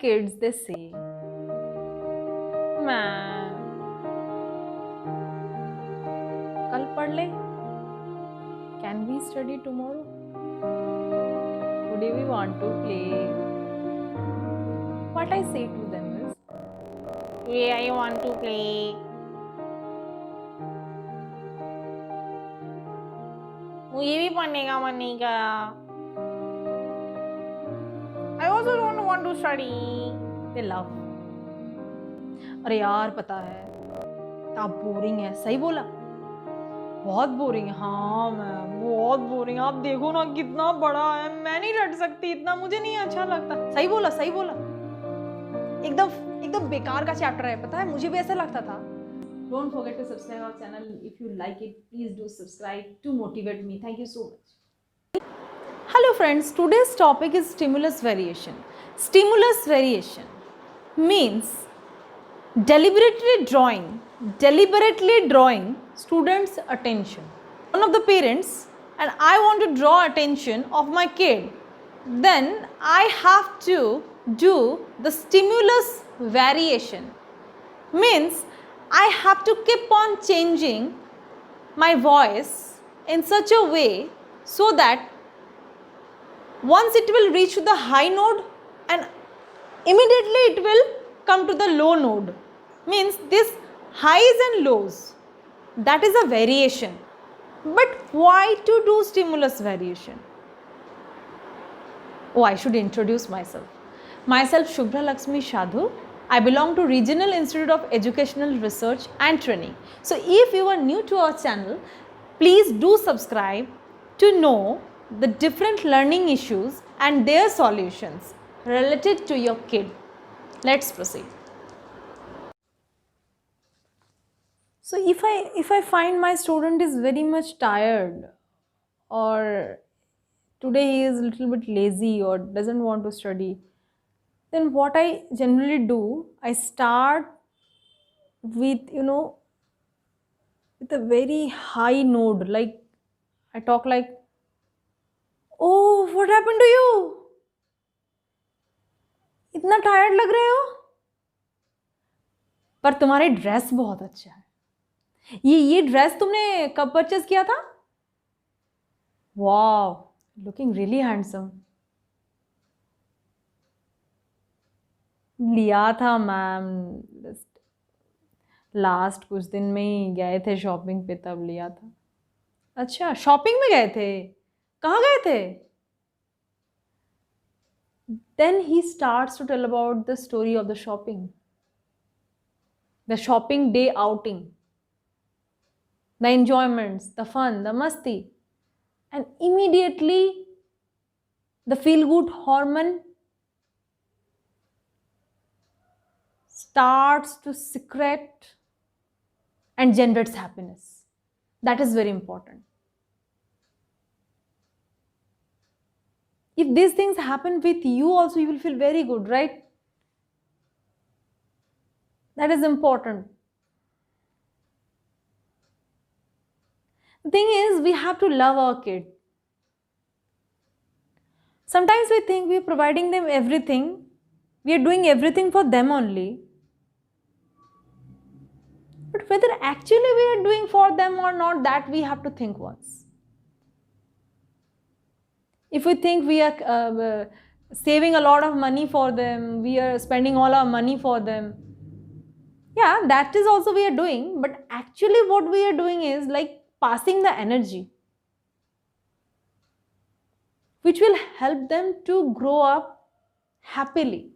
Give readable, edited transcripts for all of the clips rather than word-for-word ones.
kids, they say, "Man, कल पढ़ ले? Can we study tomorrow? Today we want to play." What I say to them is, "Today I want to play." मुझे भी पढ़ने का मन नहीं करा. I also don't want to study. They love. अरे यार पता है आप बोरिंग है. सही बोला, बहुत बोरिंग है. हाँ मैम बहुत बोरिंग है. आप देखो ना कितना बड़ा है, मैं नहीं रट सकती इतना, मुझे नहीं अच्छा लगता. सही बोला सही बोला. एकदम एकदम बेकार का चैप्टर है. पता है मुझे भी ऐसा लगता था. Don't forget to subscribe our channel. If you like it, please do subscribe to motivate me. Thank you so much. Hello friends, today's topic is stimulus variation. Stimulus variation means deliberately drawing students' attention. One of the parents and I want to draw attention of my kid, then I have to do the stimulus variation. Means I have to keep on changing my voice in such a way so that once it will reach to the high node and immediately it will come to the low node. Means this highs and lows, that is a variation. But why to do stimulus variation? Oh, I should introduce myself. Myself Shubhra Lakshmi Shadhu. I belong to Regional Institute of Educational Research and Training. So if you are new to our channel, please do subscribe to know the different learning issues and their solutions related to your kid. Let's proceed. So if I find my student is very much tired, or today he is a little bit lazy or doesn't want to study, then what I generally do, I start with with a very high node. Like I talk like, "Oh, what happened to you? इतना tired लग रहे हो, पर तुम्हारी dress बहुत अच्छा है. ये ड्रेस तुमने कब परचेज किया था? Wow, looking really handsome. लिया था मैम, लास्ट कुछ दिन में ही गए थे शॉपिंग पे, तब लिया था. अच्छा शॉपिंग में गए थे, कहाँ गए थे? Then he starts to tell about the story of the shopping day outing, the enjoyments, the fun, the masti, and immediately the feel good hormone starts to secrete and generates happiness. That is very important. If these things happen with you also, you will feel very good, right? That is important. The thing is, we have to love our kid. Sometimes we think we are providing them everything, we are doing everything for them only. But whether actually we are doing for them or not, that we have to think once. If we think we are saving a lot of money for them, we are spending all our money for them, yeah, that is also we are doing. But actually what we are doing is like passing the energy, which will help them to grow up happily.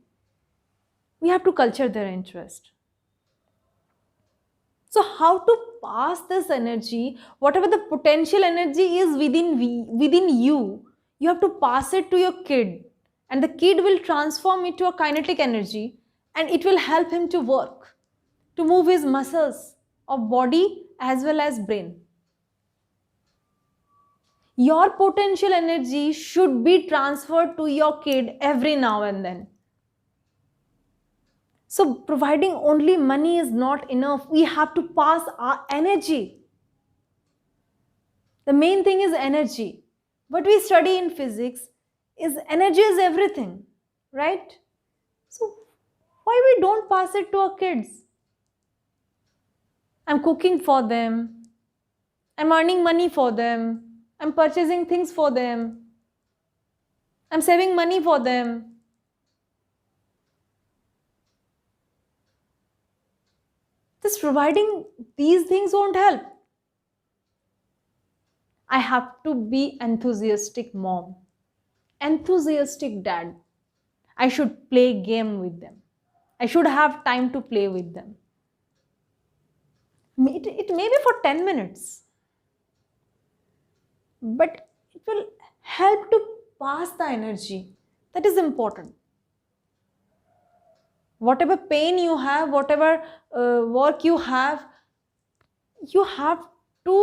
We have to culture their interest. So how to pass this energy, whatever the potential energy is within you, you have to pass it to your kid, and the kid will transform it to a kinetic energy, and it will help him to work, to move his muscles of body as well as brain. Your potential energy should be transferred to your kid every now and then. So providing only money is not enough. We have to pass our energy. The main thing is energy. What we study in physics is energy is everything, right? So pass it to our kids. I'm cooking for them. I'm earning money for them. I'm purchasing things for them. I'm saving money for them. Just providing these things won't help. I have to be enthusiastic mom, enthusiastic dad. I should play game with them. I should have time to play with them. It may be for 10 minutes, but it will help to pass the energy. That is important. Whatever pain you have, whatever work you have to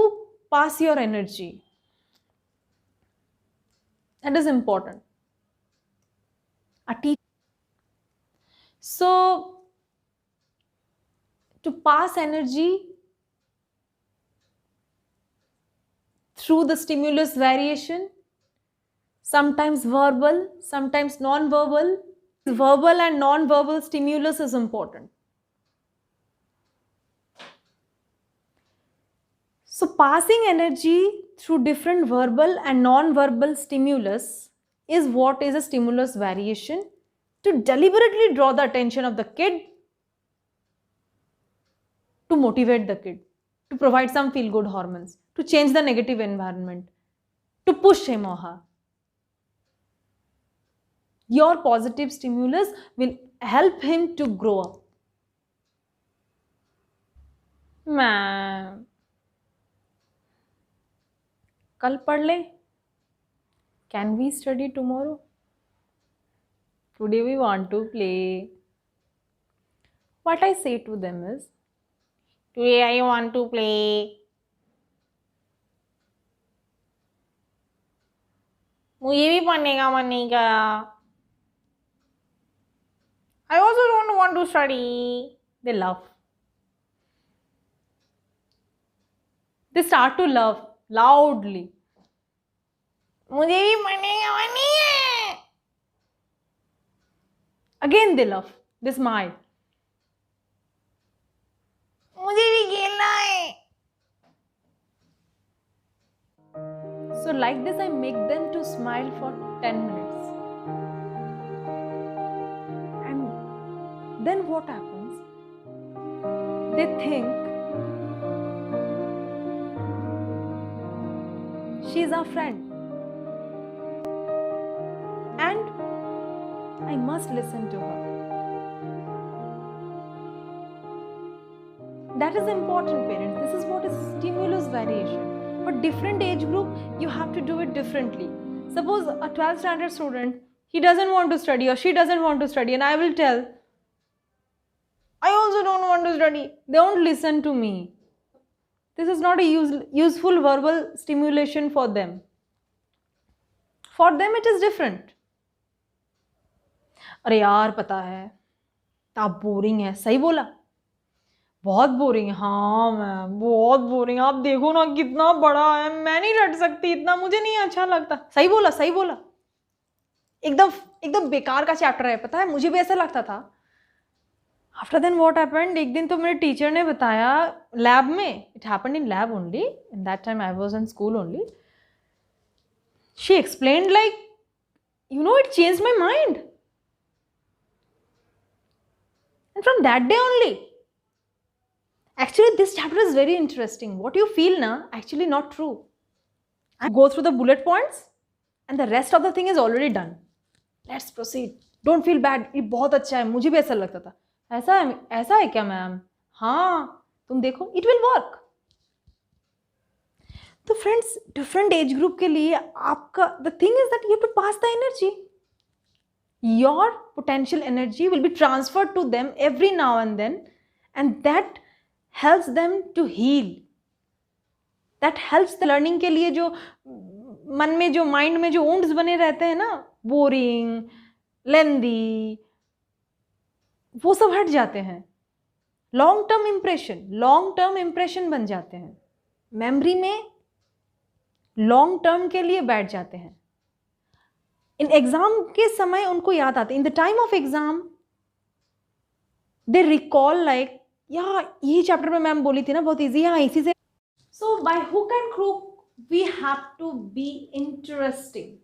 pass your energy. That is important. So, to pass energy through the stimulus variation, sometimes verbal, sometimes non-verbal. Verbal and non-verbal stimulus is important. So passing energy through different verbal and non-verbal stimulus is what is a stimulus variation, to deliberately draw the attention of the kid, to motivate the kid, to provide some feel-good hormones, to change the negative environment, to push him or her. Your positive stimulus will help him to grow up. Ma'am कल पढ़ ले. Can we study tomorrow? Today we want to play. What I say to them is, today I want to play. मुझे भी पढ़ने का मन नहीं करा. I also don't want to study. They laugh. They start to laugh loudly. मुझे भी पढ़ने का मन नहीं है. Again they laugh. They smile. मुझे भी खेलना है. So like this I make them to smile for 10 minutes. And then what happens? They think she's our friend. And I must listen to her. That is important, parents. This is what is stimulus variation. For different age group, you have to do it differently. Suppose a 12th standard student, he doesn't want to study or she doesn't want to study, and I will tell, I also don't want to study. They won't listen to me. This is not a useful verbal stimulation for them. For them it is different. अरे यार पता है आप boring है. सही बोला, बहुत boring है. हाँ मैम बहुत बोरिंग. आप देखो ना कितना बड़ा है, मैं नहीं रट सकती इतना, मुझे नहीं अच्छा लगता. सही बोला, सही बोला. एकदम बेकार का चैप्टर है. पता है मुझे भी ऐसा लगता था. आफ्टर देन व्हाट हैपेंड, एक दिन तो मेरे टीचर ने बताया लैब में. It happened in lab only. In that time I was in school only. She explained like, you know, it changed my mind. And from that day only, actually this chapter is very interesting. What you feel now, actually not true. I go through the bullet points and the rest of the thing is already done. Let's proceed. Don't feel bad. ये बहुत अच्छा है. मुझे भी ऐसा लगता था. ऐसा है क्या मैम? हाँ तुम देखो, it will work. तो friends, different age group के लिए आपका, the thing is that you have to pass the energy. Your potential energy will be transferred to them every now and then, and that helps them to heal. That helps the learning के लिए जो मन में, जो mind में जो wounds बने रहते हैं ना, बोरिंग, लेंदी, वो सब हट जाते हैं. लॉन्ग टर्म इम्प्रेशन बन जाते हैं. मेमोरी में लॉन्ग टर्म के लिए बैठ जाते हैं. इन एग्जाम के समय उनको याद आते. In the time of exam They recall like, yeah, ये chapter में मैम बोली थी ना बहुत easy है, हाँ इसी से. So by hook and crook, we have to be interesting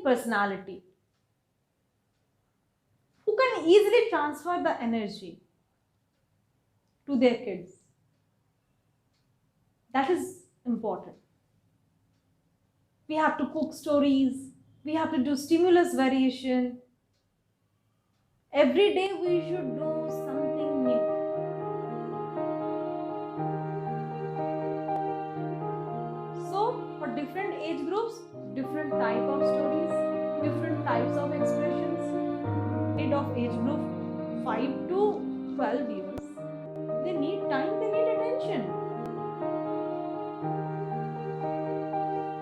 personality who can easily transfer the energy to their kids. That is important. We have to cook stories, we have to do stimulus variation. Every day we should do something new. So for different age groups, different type of stories, different types of expressions. Of age group 5 to 12 years, they need time, they need attention.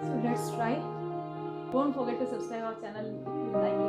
So let's try. Don't forget to subscribe our channel if you like